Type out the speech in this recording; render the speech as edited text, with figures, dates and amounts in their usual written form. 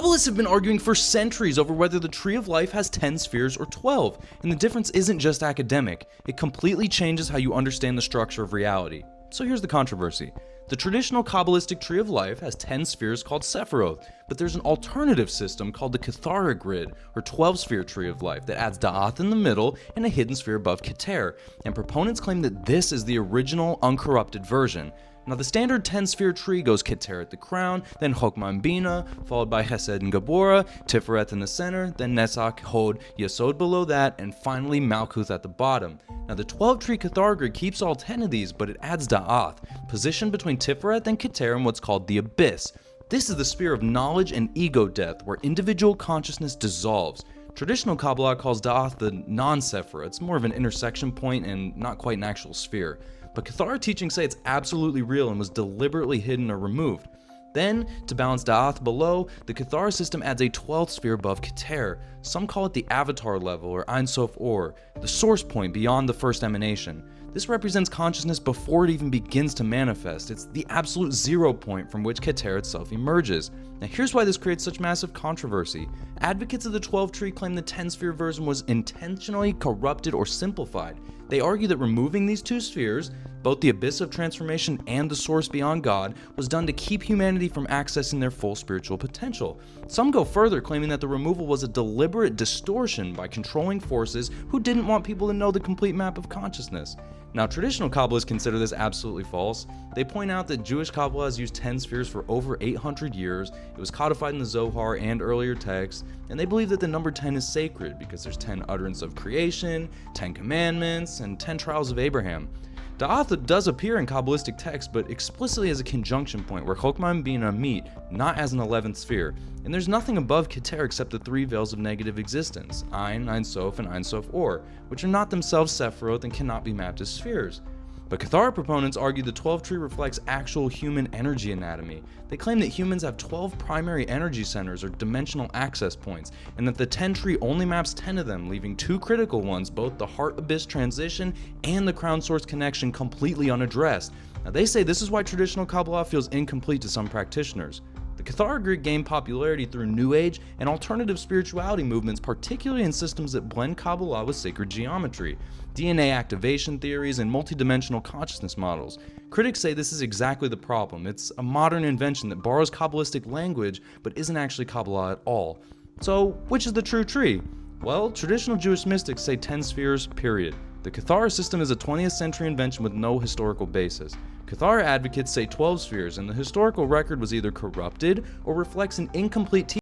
Kabbalists have been arguing for centuries over whether the Tree of Life has 10 spheres or 12, and the difference isn't just academic, it completely changes how you understand the structure of reality. So here's the controversy. The traditional Kabbalistic Tree of Life has 10 spheres called sefirot, but there's an alternative system called the kathara grid, or 12-sphere Tree of Life, that adds da'ath in the middle and a hidden sphere above kathara, and proponents claim that this is the original, uncorrupted version. Now, the standard 10-sphere tree goes kathara at the crown, then chokmah and bina, followed by hesed and gabora, tiferet in the center, then netzach, hod, yesod below that, and finally malkuth at the bottom. Now, the 12-tree kathara grid keeps all 10 of these, but it adds da'ath, positioned between tiferet and kathara in what's called the abyss. This is the sphere of knowledge and ego death, where individual consciousness dissolves. Traditional Kabbalah calls da'ath the non-sephira. It's more of an intersection point and not quite an actual sphere. But kathara teachings say it's absolutely real and was deliberately hidden or removed. Then, to balance da'ath below, the kathara system adds a 12th sphere above kathara. Some call it the avatar level, or Ein Sof Or, the source point beyond the first emanation. This represents consciousness before it even begins to manifest. It's the absolute zero point from which kathara itself emerges. Now here's why this creates such massive controversy. Advocates of the 12 tree claim the 10-sphere version was intentionally corrupted or simplified. They argue that removing these two spheres, both the abyss of transformation and the source beyond God, was done to keep humanity from accessing their full spiritual potential. Some go further, claiming that the removal was a deliberate distortion by controlling forces who didn't want people to know the complete map of consciousness. Now, traditional Kabbalists consider this absolutely false. They point out that Jewish Kabbalah has used 10 spheres for over 800 years, it was codified in the Zohar and earlier texts, and they believe that the number 10 is sacred because there's 10 utterances of creation, 10 commandments, and 10 trials of Abraham. Da'ath does appear in Kabbalistic texts, but explicitly as a conjunction point where chokmah and bina meet, not as an 11th sphere. And there's nothing above kathara except the three veils of negative existence, Ein, Ein Sof, and Ein Sof Or, which are not themselves sefirot and cannot be mapped as spheres. But kathara proponents argue the 12 tree reflects actual human energy anatomy. They claim that humans have 12 primary energy centers or dimensional access points, and that the 10 tree only maps 10 of them, leaving two critical ones, both the heart-abyss transition and the crown-source connection, completely unaddressed. Now they say this is why traditional Kabbalah feels incomplete to some practitioners. The kathara grid gained popularity through New Age and alternative spirituality movements, particularly in systems that blend Kabbalah with sacred geometry, DNA activation theories, and multidimensional consciousness models. Critics say this is exactly the problem. It's a modern invention that borrows Kabbalistic language but isn't actually Kabbalah at all. So, which is the true tree? Well, traditional Jewish mystics say 10 spheres, period. The kathara system is a 20th century invention with no historical basis. Kathara advocates say 12 spheres, and the historical record was either corrupted or reflects an incomplete teaching.